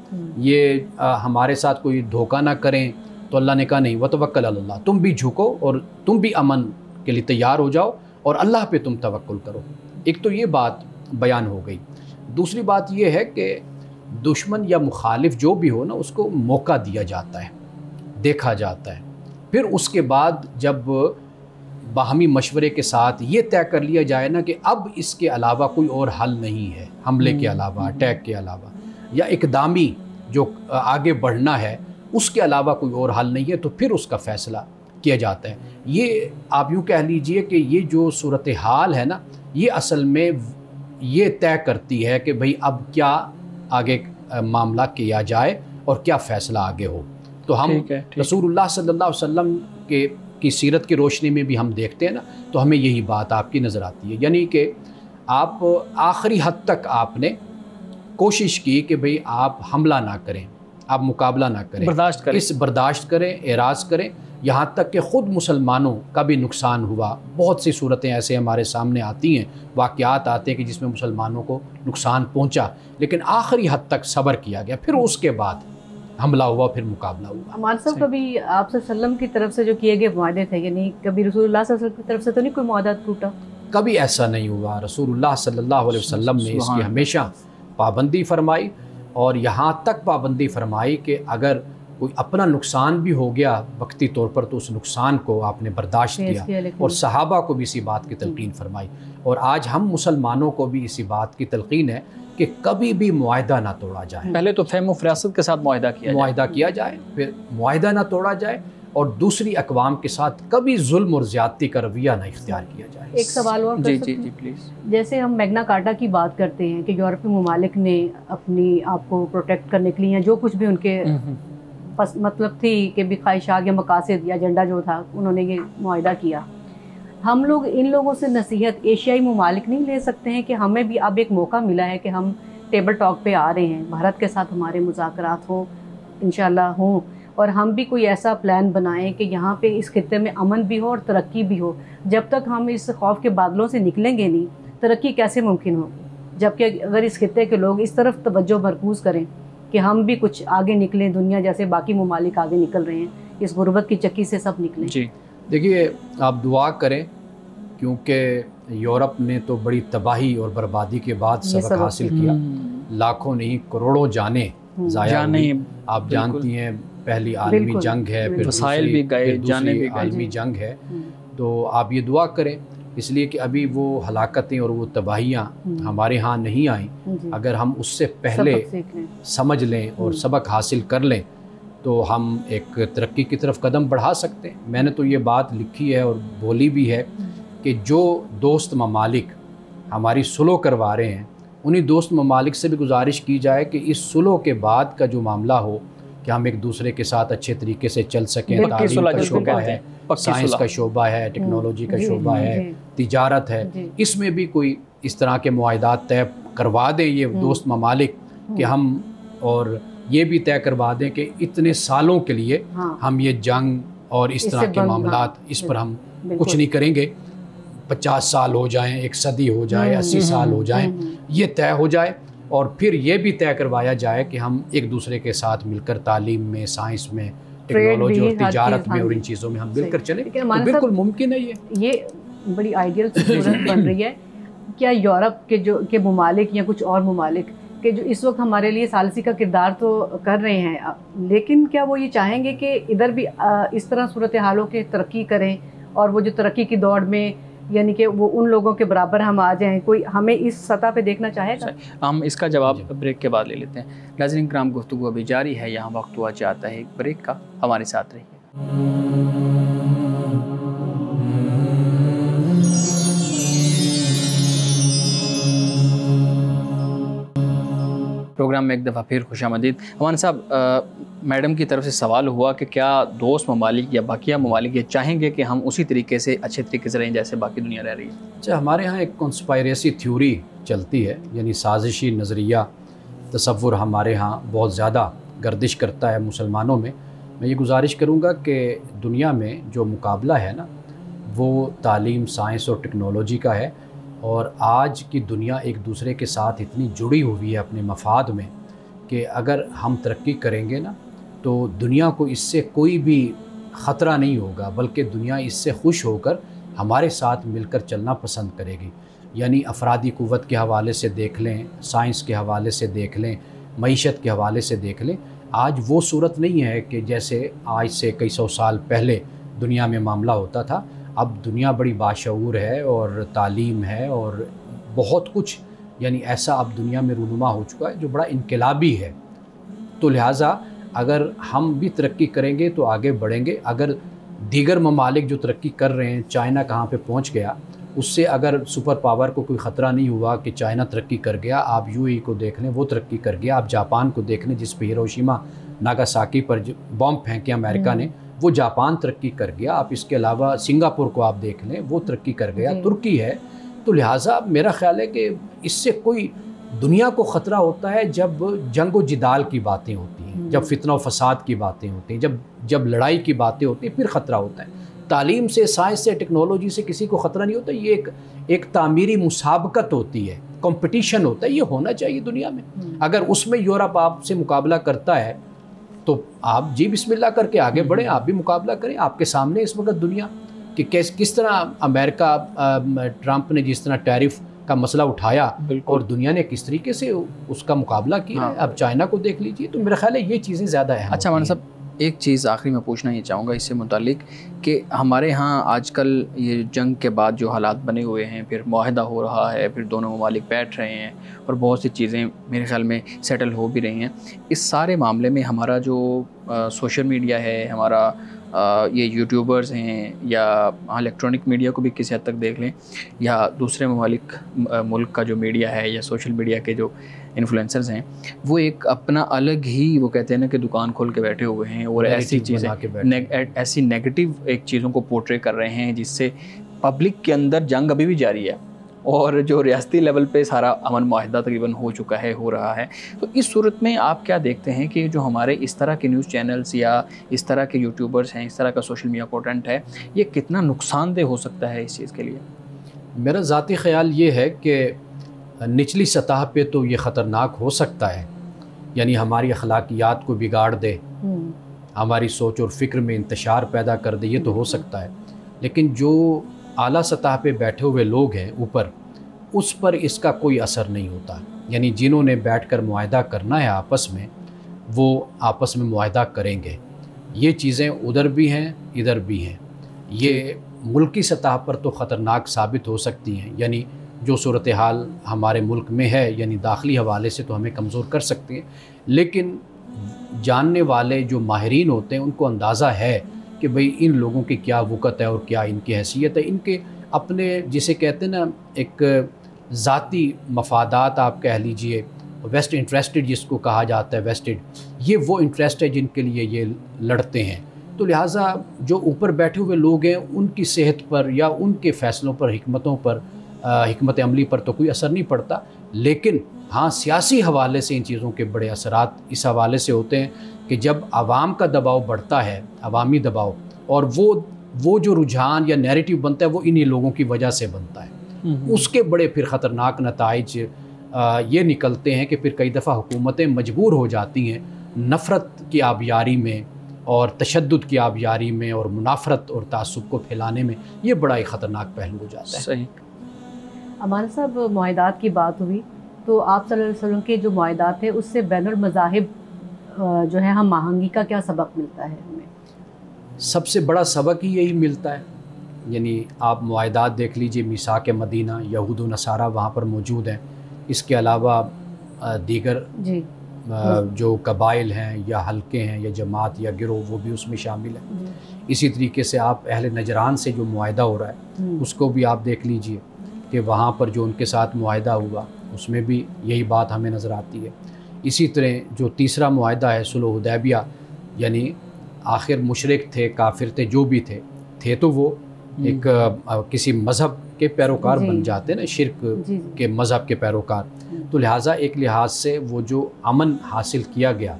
ये हमारे साथ कोई धोखा ना करें, तो अल्लाह ने कहा नहीं, वतवक्कल अलल्लाह, तुम भी झुको और तुम भी अमन के लिए तैयार हो जाओ और अल्लाह पे तुम तवक्कुल करो। एक तो ये बात बयान हो गई। दूसरी बात ये है कि दुश्मन या मुखालिफ जो भी हो ना, उसको मौका दिया जाता है, देखा जाता है। फिर उसके बाद जब बाहमी मशवरे के साथ ये तय कर लिया जाए ना कि अब इसके अलावा कोई और हल नहीं है, हमले के अलावा, अटैक के अलावा या इकदामी जो आगे बढ़ना है उसके अलावा कोई और हल नहीं है, तो फिर उसका फ़ैसला किया जाता है। ये आप यूँ कह लीजिए कि ये जो सूरत हाल है ना, ये असल में ये तय करती है कि भाई अब क्या आगे मामला किया जाए और क्या फ़ैसला आगे हो। तो हम रसूलुल्लाह सल्लल्लाहु अलैहि वसल्लम की सीरत की रोशनी में भी हम देखते हैं ना, तो हमें यही बात आपकी नज़र आती है। यानी कि आप आखिरी हद तक आपने कोशिश की कि भाई आप हमला ना करें, आप मुकाबला ना करें, बर्दाश्त करें, एराज़ करें, यहाँ तक कि ख़ुद मुसलमानों का भी नुकसान हुआ। बहुत सी सूरतें ऐसे हमारे सामने आती हैं, वाक़यात आते हैं कि जिसमें मुसलमानों को नुकसान पहुँचा, लेकिन आखिरी हद तक सब्र किया गया, फिर उसके बाद हमला हुआ, फिर मुकाबला हुआ। हमारे साहब कभी आप सल्लम की तरफ से जो किए गए मुआहदे थे, यानी कभी रसूलुल्लाह सल्लल्लाहु अलैहि वसल्लम की तरफ से तो नहीं कोई मुआहदा टूटा? कभी ऐसा नहीं हुआ। रसूलुल्लाह सल्लल्लाहु अलैहि वसल्लम ने इसकी हमेशा पाबंदी फरमाई और यहाँ तक पाबंदी फरमाई कि अगर कोई अपना नुकसान भी हो गया वक्ती तौर पर तो उस नुकसान को आपने बर्दाश्त किया और सहाबा को भी इसी बात की तलकीन फरमाई। और आज हम मुसलमानों को भी इसी बात की तलकीन है कि कभी भी मुआहदा ना तोड़ा जाए। पहले तो फ़हम व फ़रासत के साथ मुआहदा किया जाए, फिर मुआहदा ना तोड़ा जाए और दूसरी अक़वाम के साथ कभी जुल्म और ज़्यादती का रवैया ना इख्तियार किया जाए। एक सवाल और जी प्लीज़। जैसे हम मैग्ना कार्टा की बात करते हैं कि यूरोपीय ममालिक ने अपनी आप को प्रोटेक्ट करने के लिए या जो कुछ भी उनके मतलब थी कि भी ख्वाहिशात या मकासद या एजेंडा जो था, उन्होंने ये मुआहदा किया। हम लोग इन लोगों से नसीहत एशियाई ममालिक नहीं ले सकते हैं कि हमें भी अब एक मौका मिला है कि हम टेबल टॉक पे आ रहे हैं, भारत के साथ हमारे मुज़ाकरात हों, इंशाल्लाह हों, और हम भी कोई ऐसा प्लान बनाएं कि यहाँ पे इस खित्ते में अमन भी हो और तरक्की भी हो। जब तक हम इस खौफ के बादलों से निकलेंगे नहीं, तरक्की कैसे मुमकिन होगी? जबकि अगर इस खित्ते के लोग इस तरफ तवज्जो मरकूज़ करें कि हम भी कुछ आगे निकलें, दुनिया जैसे बाकी ममालिक आगे निकल रहे हैं, इस गुर्बत की चक्की से सब निकलें। जी देखिए, आप दुआ करें क्योंकि यूरोप ने तो बड़ी तबाही और बर्बादी के बाद सबक हासिल किया, लाखों नहीं करोड़ों जाने ज़ाया हुई। आप जानती हैं पहली आलमी जंग है, फिर वसाइल भी गए, जाने भी आलमी जंग है। तो आप ये दुआ करें इसलिए कि अभी वो हलाकतें और वो तबाहियाँ हमारे यहाँ नहीं आई। अगर हम उससे पहले समझ लें और सबक हासिल कर लें तो हम एक तरक्की की तरफ कदम बढ़ा सकते हैं। मैंने तो ये बात लिखी है और बोली भी है कि जो दोस्त ममालिक हमारी सुलह करवा रहे हैं, उन्हीं दोस्त ममालिक से भी गुजारिश की जाए कि इस सुलह के बाद का जो मामला हो कि हम एक दूसरे के साथ अच्छे तरीके से चल सकें। पक्की तालीम सुलह का जिसको शोबा कहते है, हैं, साइंस का शोबा है, टेक्नोलॉजी का शोबा है, तिजारत है, इसमें भी कोई इस तरह के मुआहदात तय करवा दें ये दोस्त ममालिक कि हम, और ये भी तय करवा दें कि इतने सालों के लिए हम ये जंग और इस तरह के मामलात, इस पर हम कुछ नहीं करेंगे। 50 साल हो जाएं, एक सदी हो जाए, 80 साल हो जाएं, ये तय हो जाए। और फिर ये भी तय करवाया जाए कि हम एक दूसरे के साथ मिलकर तालीम में, साइंस में, टेक्नोलॉजी और तिजारत में और इन चीज़ों में हम मिलकर चलें, तो बिल्कुल मुमकिन है। ये बड़ी आइडियल सूरत बन रही है। क्या यूरोप के ममालिक या कुछ और ममालिक कि जो इस वक्त हमारे लिए सालसी का किरदार तो कर रहे हैं, लेकिन क्या वो ये चाहेंगे कि इधर भी इस तरह सूरत हालों के तरक्की करें और वो जो तरक्की की दौड़ में यानी कि वो उन लोगों के बराबर हम आ जाएं? कोई हमें इस सतह पे देखना चाहेगा? हम इसका जवाब ब्रेक के बाद ले लेते हैं। नाज़रीन किराम, गुफ्तगू अभी जारी है, यहाँ वक्त हुआ चाहता है एक ब्रेक का, हमारे साथ रहिए। प्रोग्राम में एक दफ़ा फिर खुशामदीद। हमारे साहब, मैडम की तरफ से सवाल हुआ कि क्या दोस्त ममालिक या बाकिया ममालिक ये चाहेंगे कि हम उसी तरीके से अच्छे तरीके से रहें जैसे बाकी दुनिया रह रही है? अच्छा, हमारे यहाँ एक कॉन्स्पायरेसी थ्योरी चलती है, यानी साजिशी नज़रिया तसव्वुर हमारे यहाँ बहुत ज़्यादा गर्दिश करता है मुसलमानों में। मैं ये गुजारिश करूँगा कि दुनिया में जो मुकाबला है ना, वो तालीम, साइंस और टेक्नोलॉजी का है। और आज की दुनिया एक दूसरे के साथ इतनी जुड़ी हुई है अपने मफाद में कि अगर हम तरक्की करेंगे ना, तो दुनिया को इससे कोई भी ख़तरा नहीं होगा, बल्कि दुनिया इससे खुश होकर हमारे साथ मिलकर चलना पसंद करेगी। यानी अफरादी क़ुव्वत के हवाले से देख लें, साइंस के हवाले से देख लें, मईशत के हवाले से देख लें, आज वो सूरत नहीं है कि जैसे आज से कई सौ साल पहले दुनिया में मामला होता था। अब दुनिया बड़ी बाशऊर है और तालीम है और बहुत कुछ, यानी ऐसा अब दुनिया में रूनुमा हो चुका है जो बड़ा इनकलाबी है। तो लिहाजा अगर हम भी तरक्की करेंगे तो आगे बढ़ेंगे। अगर दीगर ममालिक जो तरक्की कर रहे हैं, चाइना कहाँ पे पहुँच गया, उससे अगर सुपर पावर को कोई ख़तरा नहीं हुआ कि चाइना तरक्की कर गया, आप यूएई को देख लें, वो तरक्की कर गया। आप जापान को देख लें, जिस पे हिरोशिमा नागासाकी पर बॉम्ब फेंके अमेरिका ने, वो जापान तरक्की कर गया। आप इसके अलावा सिंगापुर को आप देख लें, वो तरक्की कर गया, तुर्की है। तो लिहाजा मेरा ख्याल है कि इससे कोई दुनिया को ख़तरा होता है जब जंग व जिदाल की बातें होती हैं, जब फितना व फसाद की बातें होती हैं, जब लड़ाई की बातें होती हैं, फिर ख़तरा होता है। तालीम से, साइंस से, टेक्नोलॉजी से किसी को ख़तरा नहीं होता। ये एक तामीरी मुसाबकत होती है, कंपटीशन होता है। ये होना चाहिए दुनिया में। अगर उसमें यूरोप आपसे मुकाबला करता है तो आप जी बिस्मिल्लाह करके आगे बढ़ें, आप भी मुकाबला करें। आपके सामने इस वक्त दुनिया कि किस तरह अमेरिका, ट्रंप ने जिस तरह टैरिफ का मसला उठाया और दुनिया ने किस तरीके से उसका मुकाबला किया है। अब चाइना को देख लीजिए। तो मेरा ख्याल है ये चीज़ें ज़्यादा अहम। अच्छा मान साहब, एक चीज़ आखिरी में पूछना ये चाहूँगा इससे मुतालिक कि हमारे यहाँ आजकल ये जंग के बाद जो हालात बने हुए हैं, फिर मुआहदा हो रहा है, फिर दोनों ममालिक बैठ रहे हैं और बहुत सी चीज़ें मेरे ख्याल में सेटल हो भी रही हैं। इस सारे मामले में हमारा जो सोशल मीडिया है, हमारा ये यूट्यूबर्स हैं या इलेक्ट्रॉनिक मीडिया को भी किसी हद तक देख लें, या दूसरे ममालिक मुल्क का जो मीडिया है या सोशल मीडिया के जो इन्फ्लुएंसर्स हैं, वो एक अपना अलग ही, वो कहते हैं ना कि दुकान खोल के बैठे हुए हैं और ऐसी चीज़ें, ऐसी नेगेटिव एक चीज़ों को पोर्ट्रे कर रहे हैं जिससे पब्लिक के अंदर जंग अभी भी जारी है और जो रियासती लेवल पे सारा अमन मुआहदा तकरीबन हो चुका है, हो रहा है। तो इस सूरत में आप क्या देखते हैं कि जो हमारे इस तरह के न्यूज़ चैनल्स या इस तरह के यूट्यूबर्स हैं, इस तरह का सोशल मीडिया कंटेंट है, ये कितना नुकसानदेह हो सकता है इस चीज़ के लिए? मेरा ज़ाती ख़्याल ये है कि निचली सतह पे तो ये ख़तरनाक हो सकता है, यानी हमारी अखलाकियात को बिगाड़ दे, हमारी सोच और फ़िक्र में इंतशार पैदा कर दे, ये तो हो सकता है। लेकिन जो आला सतह पे बैठे हुए लोग हैं ऊपर, उस पर इसका कोई असर नहीं होता। यानी जिन्होंने बैठकर मुआहदा करना है आपस में, वो आपस में मुआहदा करेंगे। ये चीज़ें उधर भी हैं, इधर भी हैं। ये मुल्की सतह पर तो ख़तरनाक साबित हो सकती हैं, यानी जो सूरत हाल हमारे मुल्क में है, यानी दाखिली हवाले से तो हमें कमज़ोर कर सकती हैं। लेकिन जानने वाले जो माहिरीन होते हैं उनको अंदाज़ा है कि भाई इन लोगों की क्या वक़्त है और क्या इनकी हैसियत है। इनके अपने जिसे कहते हैं ना, एक ज़ाती मफादात आप कह लीजिए, वेस्ट इंटरेस्टेड जिसको कहा जाता है, वेस्टेड, ये वो इंटरेस्ट है जिनके लिए ये लड़ते हैं। तो लिहाजा जो ऊपर बैठे हुए लोग हैं उनकी सेहत पर या उनके फ़ैसलों पर, हिकमतों पर, हिकमत अमली पर तो कोई असर नहीं पड़ता। लेकिन हाँ, सियासी हवाले से इन चीज़ों के बड़े असरात इस हवाले से होते हैं कि जब आवाम का दबाव बढ़ता है, अवामी दबाव, और वो जो रुझान या नैरेटिव बनता है वो इन्हीं लोगों की वजह से बनता है, उसके बड़े फिर ख़तरनाक नताइज ये निकलते हैं कि फिर कई दफ़ा हुकूमतें मजबूर हो जाती हैं नफ़रत की आबियारी में और तशद्दुद की आबियारी में और मुनाफरत और तासुब को फैलाने में। ये बड़ा ही ख़तरनाक पहलू हो जाता है। सही। अमान साहब, मुआहिदात की बात हुई तो आप सल्लल्लाहु अलैहि वसल्लम के जो मुआहिदात थे उससे बैनुल मज़ाहिब जो है हम आहंगी का क्या सबक मिलता है हमें? सबसे बड़ा सबक ही यही मिलता है। यानी आप मुआहिदात देख लीजिए, मीसाक मदीना, यहूद व नसारा वहाँ पर मौजूद हैं। इसके अलावा दीगर जो कबाइल हैं या हलके हैं या जमात या गिरोह वो भी उसमें शामिल है। इसी तरीके से आप अहले नजरान से जो मुआहिदा हो रहा है उसको भी आप देख लीजिए कि वहाँ पर जो उनके साथ मुआहिदा हुआ उसमें भी यही बात हमें नज़र आती है। इसी तरह जो तीसरा मुआहिदा है सुलह हुदैबिया, यानी आखिर मुशरिक थे, काफिर थे, जो भी थे तो वो एक किसी मज़हब के पैरोकार बन जाते ना, शिर्क के मज़हब के पैरोकार। तो लिहाजा एक लिहाज से वो जो अमन हासिल किया गया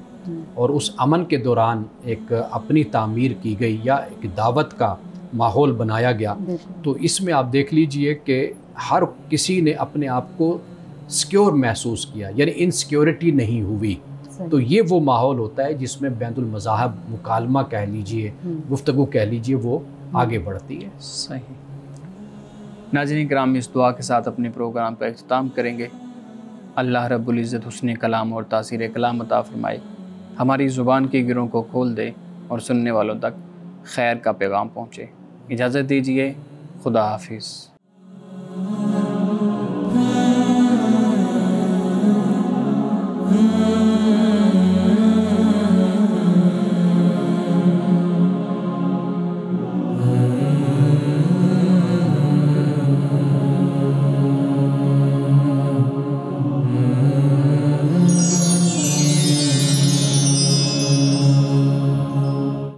और उस अमन के दौरान एक अपनी तामीर की गई या एक दावत का माहौल बनाया गया, तो इसमें आप देख लीजिए कि हर किसी ने अपने आप को सिक्योर महसूस किया, यानी इनसिक्योरिटी नहीं हुई। तो ये वो माहौल होता है जिसमें बैनुल मज़ाहिब मुकालमा कह लीजिए, गुफ्तगू कह लीजिए, वो आगे बढ़ती है। सही। नाज़रीन किराम, इस दुआ के साथ अपने प्रोग्राम का इख्तिताम करेंगे। अल्लाह रब्बुल इज़्ज़त हुस्न कलाम और तासीर कलाम अता फरमाए, हमारी ज़ुबान की गिरों को खोल दे और सुनने वालों तक खैर का पैगाम पहुँचे। इजाज़त दीजिए, खुदा हाफिज़।